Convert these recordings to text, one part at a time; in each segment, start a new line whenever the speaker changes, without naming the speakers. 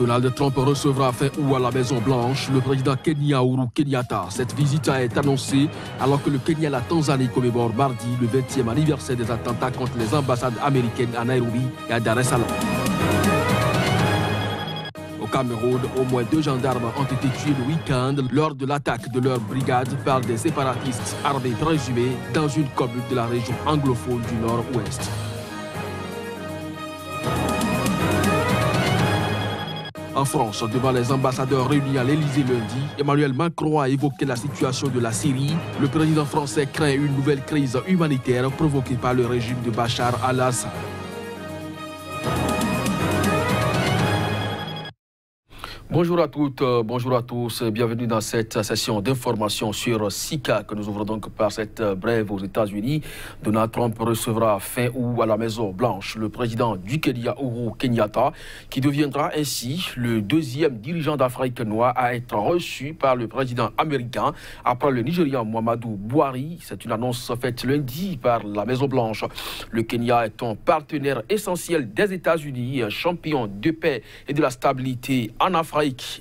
Donald Trump recevra fin août à la Maison-Blanche le président Kenya Uhuru Kenyatta. Cette visite a été annoncée alors que le Kenya et la Tanzanie commémorent mardi le 20e anniversaire des attentats contre les ambassades américaines à Nairobi et à Dar es Salaam. Au Cameroun, au moins 2 gendarmes ont été tués le week-end lors de l'attaque de leur brigade par des séparatistes armés présumés dans une commune de la région anglophone du Nord-Ouest. En France, devant les ambassadeurs réunis à l'Élysée lundi, Emmanuel Macron a évoqué la situation de la Syrie. Le président français craint une nouvelle crise humanitaire provoquée par le régime de Bachar al-Assad. Bonjour à toutes, bonjour à tous, bienvenue dans cette session d'information sur SICA que nous ouvrons donc par cette brève aux États-Unis. Donald Trump recevra fin août à la Maison-Blanche le président du Kenya, Uhuru Kenyatta, qui deviendra ainsi le 2e dirigeant d'Afrique noire à être reçu par le président américain après le Nigérian Muhammadu Buhari. C'est une annonce faite lundi par la Maison-Blanche. Le Kenya est un partenaire essentiel des États-Unis, champion de paix et de la stabilité en Afrique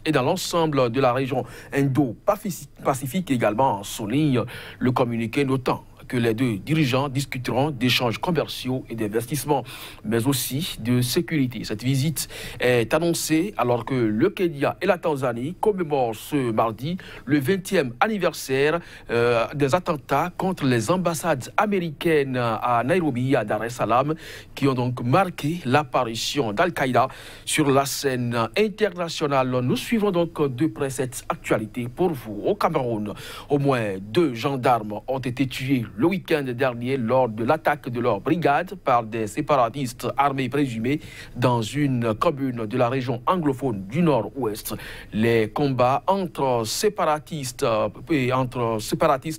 et dans l'ensemble de la région Indo-Pacifique également, souligne le communiqué, notant que les 2 dirigeants discuteront d'échanges commerciaux et d'investissements, mais aussi de sécurité. Cette visite est annoncée alors que le Kenya et la Tanzanie commémorent ce mardi le 20e anniversaire des attentats contre les ambassades américaines à Nairobi et à Dar es Salaam, qui ont donc marqué l'apparition d'Al-Qaïda sur la scène internationale. Nous suivons donc de près cette actualité pour vous. Au Cameroun, au moins 2 gendarmes ont été tués le week-end dernier lors de l'attaque de leur brigade par des séparatistes armés présumés dans une commune de la région anglophone du Nord-Ouest. Les combats entre séparatistes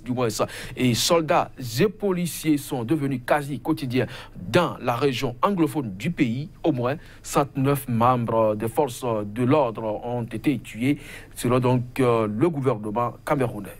du moins et soldats et policiers sont devenus quasi quotidiens dans la région anglophone du pays. Au moins 109 membres des forces de l'ordre ont été tués, selon donc le gouvernement camerounais.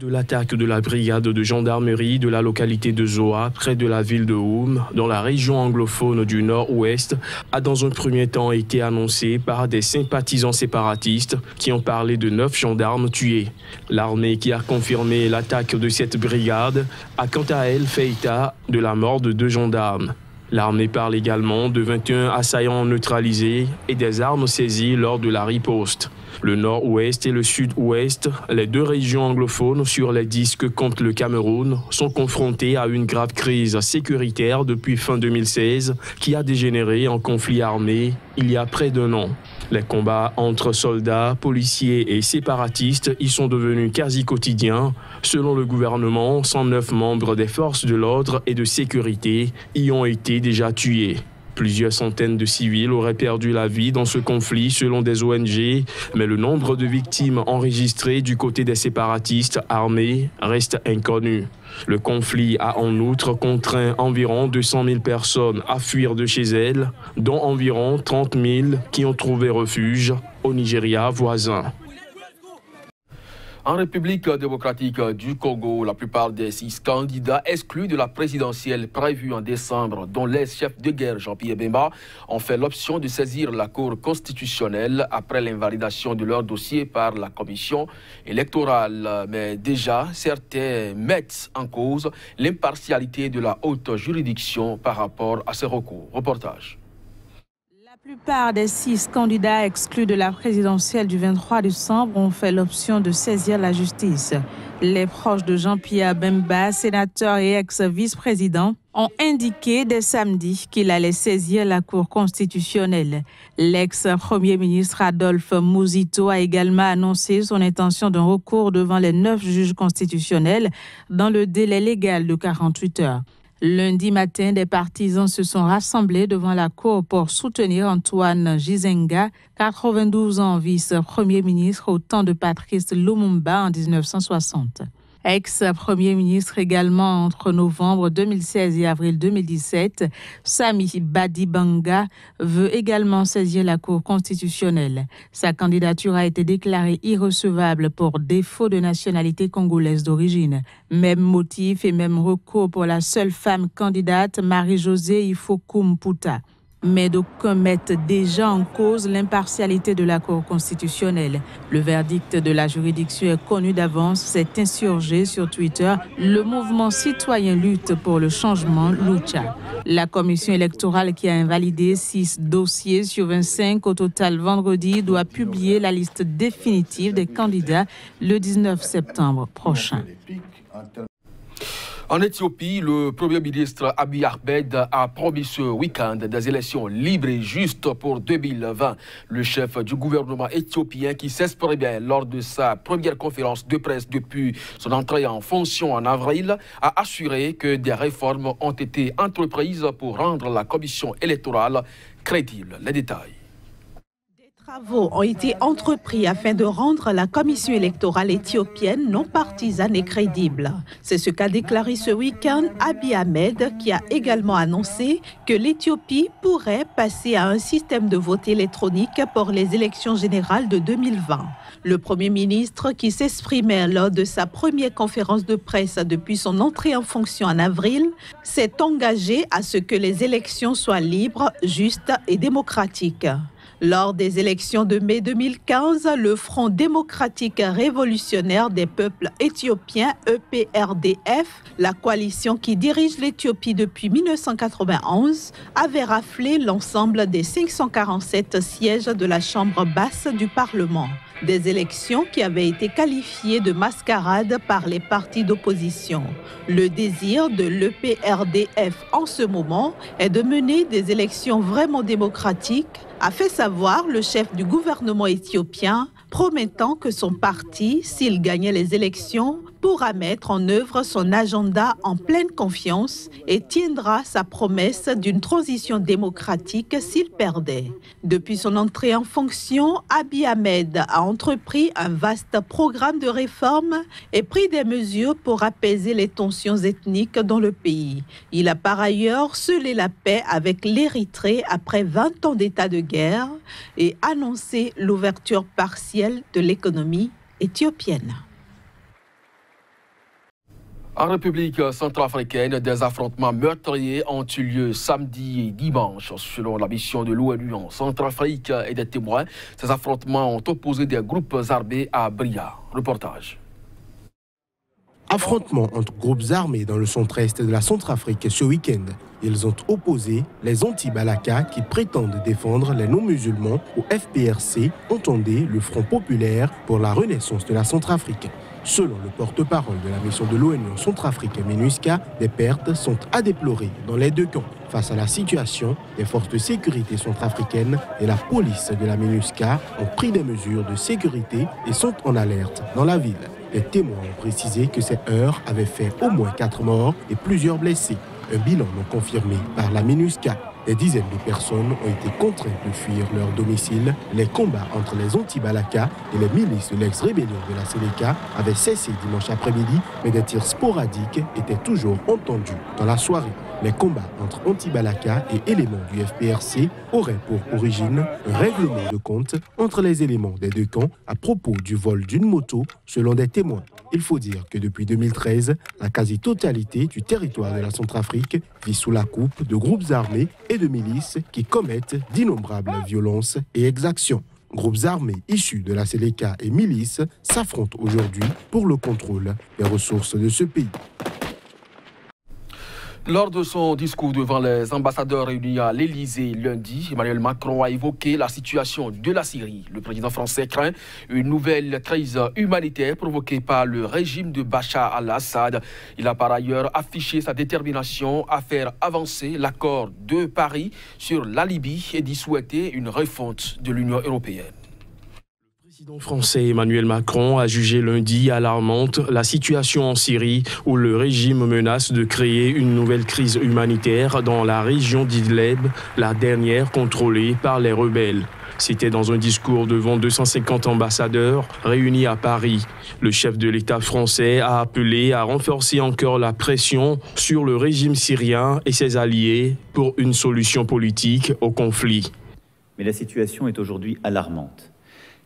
De l'attaque de la brigade de gendarmerie de la localité de Zoa, près de la ville de Houm, dans la région anglophone du Nord-Ouest, a dans un premier temps été annoncée par des sympathisants séparatistes qui ont parlé de 9 gendarmes tués. L'armée qui a confirmé l'attaque de cette brigade a quant à elle fait état de la mort de 2 gendarmes. L'armée parle également de 21 assaillants neutralisés et des armes saisies lors de la riposte. Le Nord-Ouest et le Sud-Ouest, les 2 régions anglophones sur les 10 que compte le Cameroun, sont confrontés à une grave crise sécuritaire depuis fin 2016 qui a dégénéré en conflit armé il y a près d'1 an. Les combats entre soldats, policiers et séparatistes y sont devenus quasi quotidiens. Selon le gouvernement, 109 membres des forces de l'ordre et de sécurité y ont été déjà tués. Plusieurs centaines de civils auraient perdu la vie dans ce conflit selon des ONG, mais le nombre de victimes enregistrées du côté des séparatistes armés reste inconnu. Le conflit a en outre contraint environ 200 000 personnes à fuir de chez elles, dont environ 30 000 qui ont trouvé refuge au Nigeria voisin.
En République démocratique du Congo, la plupart des 6 candidats exclus de la présidentielle prévue en décembre, dont l'ex-chef de guerre Jean-Pierre Bemba, ont fait l'option de saisir la Cour constitutionnelle après l'invalidation de leur dossier par la commission électorale. Mais déjà, certains mettent en cause l'impartialité de la haute juridiction par rapport à ces recours. Reportage.
La plupart des 6 candidats exclus de la présidentielle du 23 décembre ont fait l'option de saisir la justice. Les proches de Jean-Pierre Bemba, sénateur et ex-vice-président, ont indiqué dès samedi qu'il allait saisir la Cour constitutionnelle. L'ex-premier ministre Adolphe Muzito a également annoncé son intention d'un recours devant les 9 juges constitutionnels dans le délai légal de 48 heures. Lundi matin, des partisans se sont rassemblés devant la Cour pour soutenir Antoine Gizenga, 92 ans, vice-premier ministre au temps de Patrice Lumumba en 1960. Ex-premier ministre également entre novembre 2016 et avril 2017, Sami Badibanga veut également saisir la Cour constitutionnelle. Sa candidature a été déclarée irrecevable pour défaut de nationalité congolaise d'origine. Même motif et même recours pour la seule femme candidate, Marie-Josée Ifokoumputa. mais d'aucuns mettent déjà en cause l'impartialité de la Cour constitutionnelle. Le verdict de la juridiction est connu d'avance, s'est insurgé sur Twitter le mouvement citoyen Lutte pour le changement, Lucha. La commission électorale qui a invalidé 6 dossiers sur 25 au total vendredi doit publier la liste définitive des candidats le 19 septembre prochain.
En Éthiopie, le Premier ministre Abiy Ahmed a promis ce week-end des élections libres et justes pour 2020. Le chef du gouvernement éthiopien, qui s'exprimait lors de sa première conférence de presse depuis son entrée en fonction en avril, a assuré que des réformes ont été entreprises pour rendre la commission électorale crédible. Les détails.
Travaux ont été entrepris afin de rendre la commission électorale éthiopienne non partisane et crédible. C'est ce qu'a déclaré ce week-end Abiy Ahmed, qui a également annoncé que l'Éthiopie pourrait passer à un système de vote électronique pour les élections générales de 2020. Le Premier ministre, qui s'exprimait lors de sa première conférence de presse depuis son entrée en fonction en avril, s'est engagé à ce que les élections soient libres, justes et démocratiques. Lors des élections de mai 2015, le Front démocratique révolutionnaire des peuples éthiopiens, EPRDF, la coalition qui dirige l'Éthiopie depuis 1991, avait raflé l'ensemble des 547 sièges de la Chambre basse du Parlement. Des élections qui avaient été qualifiées de mascarade par les partis d'opposition. Le désir de l'EPRDF en ce moment est de mener des élections vraiment démocratiques, a fait savoir le chef du gouvernement éthiopien, promettant que son parti, s'il gagnait les élections, pourra mettre en œuvre son agenda en pleine confiance et tiendra sa promesse d'une transition démocratique s'il perdait. Depuis son entrée en fonction, Abiy Ahmed a entrepris un vaste programme de réformes et pris des mesures pour apaiser les tensions ethniques dans le pays. Il a par ailleurs scellé la paix avec l'Érythrée après 20 ans d'état de guerre et annoncé l'ouverture partielle de l'économie éthiopienne.
En République centrafricaine, des affrontements meurtriers ont eu lieu samedi et dimanche. Selon la mission de l'ONU en Centrafrique et des témoins, ces affrontements ont opposé des groupes armés à Bria. Reportage.
Affrontements entre groupes armés dans le centre-est de la Centrafrique ce week-end. Ils ont opposé les anti-Balaka qui prétendent défendre les non-musulmans au FPRC, entendez le Front populaire pour la renaissance de la Centrafrique. Selon le porte-parole de la mission de l'ONU en Centrafrique, MINUSCA, des pertes sont à déplorer dans les deux camps. Face à la situation, les forces de sécurité centrafricaines et la police de la MINUSCA ont pris des mesures de sécurité et sont en alerte dans la ville. Les témoins ont précisé que ces heurts avaient fait au moins 4 morts et plusieurs blessés. Un bilan non confirmé par la MINUSCA. Des dizaines de personnes ont été contraintes de fuir leur domicile. Les combats entre les anti-Balaka et les milices de l'ex-rébellion de la Séléka avaient cessé dimanche après-midi, mais des tirs sporadiques étaient toujours entendus dans la soirée. Les combats entre anti-Balaka et éléments du FPRC auraient pour origine un règlement de compte entre les éléments des deux camps à propos du vol d'une moto, selon des témoins. Il faut dire que depuis 2013, la quasi-totalité du territoire de la Centrafrique vit sous la coupe de groupes armés et de milices qui commettent d'innombrables violences et exactions. Groupes armés issus de la Séléka et milices s'affrontent aujourd'hui pour le contrôle des ressources de ce pays.
Lors de son discours devant les ambassadeurs réunis à l'Élysée lundi, Emmanuel Macron a évoqué la situation de la Syrie. Le président français craint une nouvelle crise humanitaire provoquée par le régime de Bachar al-Assad. Il a par ailleurs affiché sa détermination à faire avancer l'accord de Paris sur la Libye et d'y souhaiter une refonte de l'Union européenne.
Le président français Emmanuel Macron a jugé lundi alarmante la situation en Syrie où le régime menace de créer une nouvelle crise humanitaire dans la région d'Idlib, la dernière contrôlée par les rebelles. C'était dans un discours devant 250 ambassadeurs réunis à Paris. Le chef de l'État français a appelé à renforcer encore la pression sur le régime syrien et ses alliés pour une solution politique au conflit.
Mais la situation est aujourd'hui alarmante.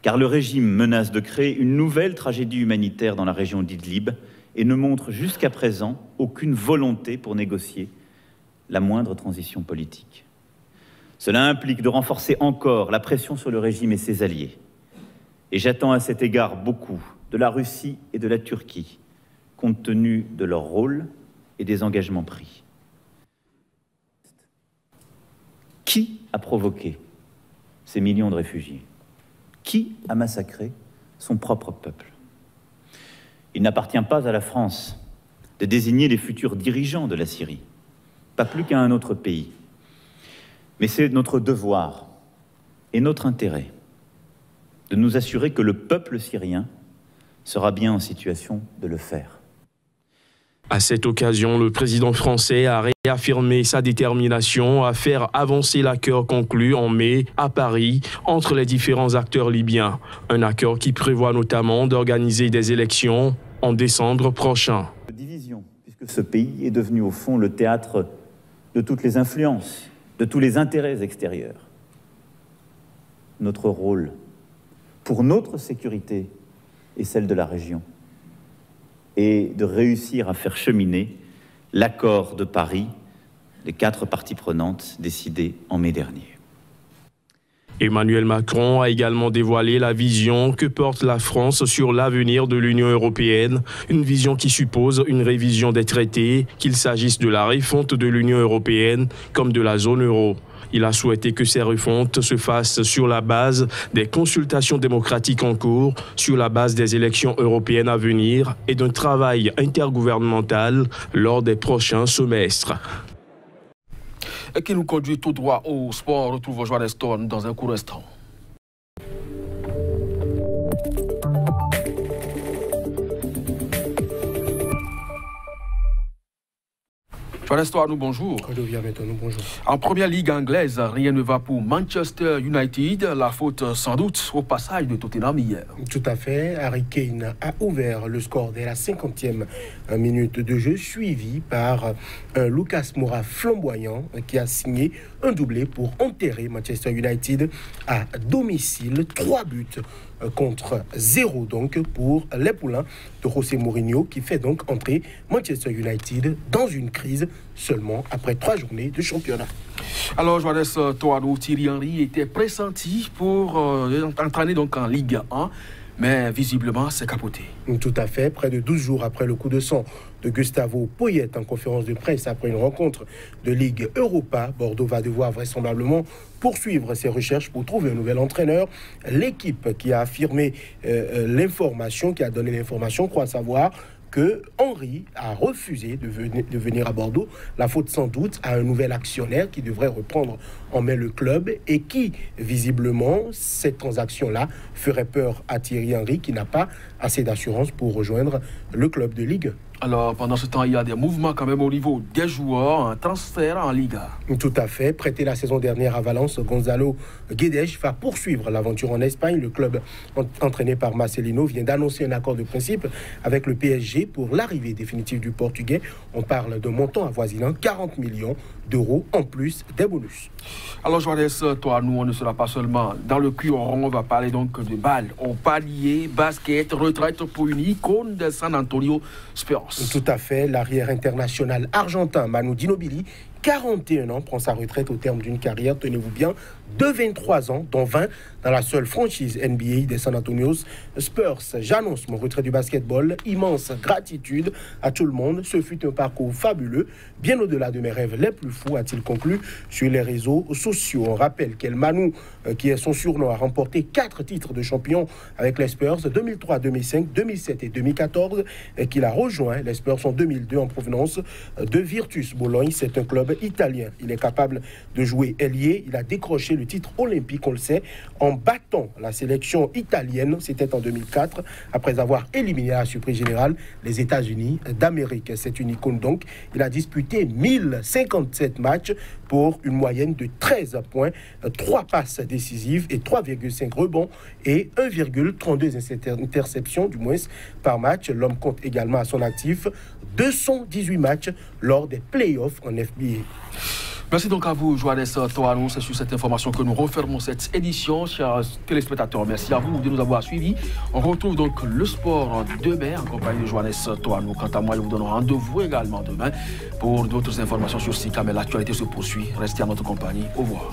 Car le régime menace de créer une nouvelle tragédie humanitaire dans la région d'Idlib et ne montre jusqu'à présent aucune volonté pour négocier la moindre transition politique. Cela implique de renforcer encore la pression sur le régime et ses alliés. Et j'attends à cet égard beaucoup de la Russie et de la Turquie, compte tenu de leur rôle et des engagements pris. Qui a provoqué ces millions de réfugiés? Qui a massacré son propre peuple? Il n'appartient pas à la France de désigner les futurs dirigeants de la Syrie, pas plus qu'à un autre pays. Mais c'est notre devoir et notre intérêt de nous assurer que le peuple syrien sera bien en situation de le faire.
À cette occasion, le président français a réaffirmé sa détermination à faire avancer l'accord conclu en mai à Paris entre les différents acteurs libyens. Un accord qui prévoit notamment d'organiser des élections en décembre prochain.
Division, puisque ce pays est devenu au fond le théâtre de toutes les influences, de tous les intérêts extérieurs. Notre rôle pour notre sécurité et celle de la région est de réussir à faire cheminer l'accord de Paris des 4 parties prenantes décidé en mai dernier.
Emmanuel Macron a également dévoilé la vision que porte la France sur l'avenir de l'Union européenne, une vision qui suppose une révision des traités, qu'il s'agisse de la refonte de l'Union européenne comme de la zone euro. Il a souhaité que ces refontes se fassent sur la base des consultations démocratiques en cours, sur la base des élections européennes à venir et d'un travail intergouvernemental lors des prochains semestres.
Et qui nous conduit tout droit au sport. On retrouve Johannes Stone dans un court instant. Johannes Stone, bonjour.
Bonjour.
En première ligue anglaise, rien ne va pour Manchester United. La faute sans doute au passage de Tottenham hier.
Tout à fait. Harry Kane a ouvert le score dès la 50e minute de jeu, suivi par un Lucas Moura flamboyant qui a signé un doublé pour enterrer Manchester United à domicile. 3 buts contre 0 donc pour les poulains de José Mourinho, qui fait donc entrer Manchester United dans une crise seulement après 3 journées de championnat.
Alors Johannes Toano, Thierry Henry était pressenti pour entraîner donc en Ligue 1, mais visiblement c'est capoté.
Tout à fait. Près de 12 jours après le coup de sang de Gustavo Poyet en conférence de presse après une rencontre de Ligue Europa, Bordeaux va devoir vraisemblablement poursuivre ses recherches pour trouver un nouvel entraîneur. L'équipe qui a affirmé l'information, qui a donné l'information, croit savoir que Henry a refusé de venir à Bordeaux. La faute sans doute à un nouvel actionnaire qui devrait reprendre en main le club et qui, visiblement, cette transaction-là ferait peur à Thierry Henry qui n'a pas assez d'assurance pour rejoindre le club de Ligue.
Alors, pendant ce temps, il y a des mouvements quand même au niveau des joueurs, un transfert en Liga.
Tout à fait. Prêté la saison dernière à Valence, Gonzalo Guedes va poursuivre l'aventure en Espagne. Le club entraîné par Marcelino vient d'annoncer un accord de principe avec le PSG pour l'arrivée définitive du Portugais. On parle d'un montant avoisinant 40 millions d'euros en plus des bonus.
Alors, Johannes, toi, nous, on ne sera pas seulement dans le cul rond, on va parler donc de balles au palier, basket, retraite pour une icône de San Antonio Spurs.
Tout à fait. L'arrière international argentin Manu Ginóbili, 41 ans, prend sa retraite au terme d'une carrière, tenez-vous bien, de 23 ans, dont 20 dans la seule franchise NBA des San Antonio Spurs. J'annonce mon retrait du basketball. Immense gratitude à tout le monde. Ce fut un parcours fabuleux, bien au-delà de mes rêves les plus fous, a-t-il conclu sur les réseaux sociaux. On rappelle qu'El Manu, qui est son surnom, a remporté 4 titres de champion avec les Spurs, 2003, 2005, 2007 et 2014, et qu'il a rejoint les Spurs en 2002 en provenance de Virtus Bologne. C'est un club italien. Il est capable de jouer ailier. Il a décroché le titre olympique, on le sait, en battant la sélection italienne. C'était en 2004, après avoir éliminé à la surprise générale les États-Unis d'Amérique. C'est une icône donc. Il a disputé 1057 matchs pour une moyenne de 13 points, 3 passes décisives et 3,5 rebonds et 1,32 interceptions du moins par match. L'homme compte également à son actif 218 matchs lors des playoffs en FBA.
Merci donc à vous, Johannes Toanou. C'est sur cette information que nous refermons cette édition. Chers téléspectateurs, merci à vous de nous avoir suivis. On retrouve donc le sport demain en compagnie de Johannes Toanou. Quant à moi, je vous donne rendez-vous également demain pour d'autres informations sur SICA. Mais l'actualité se poursuit. Restez à notre compagnie. Au revoir.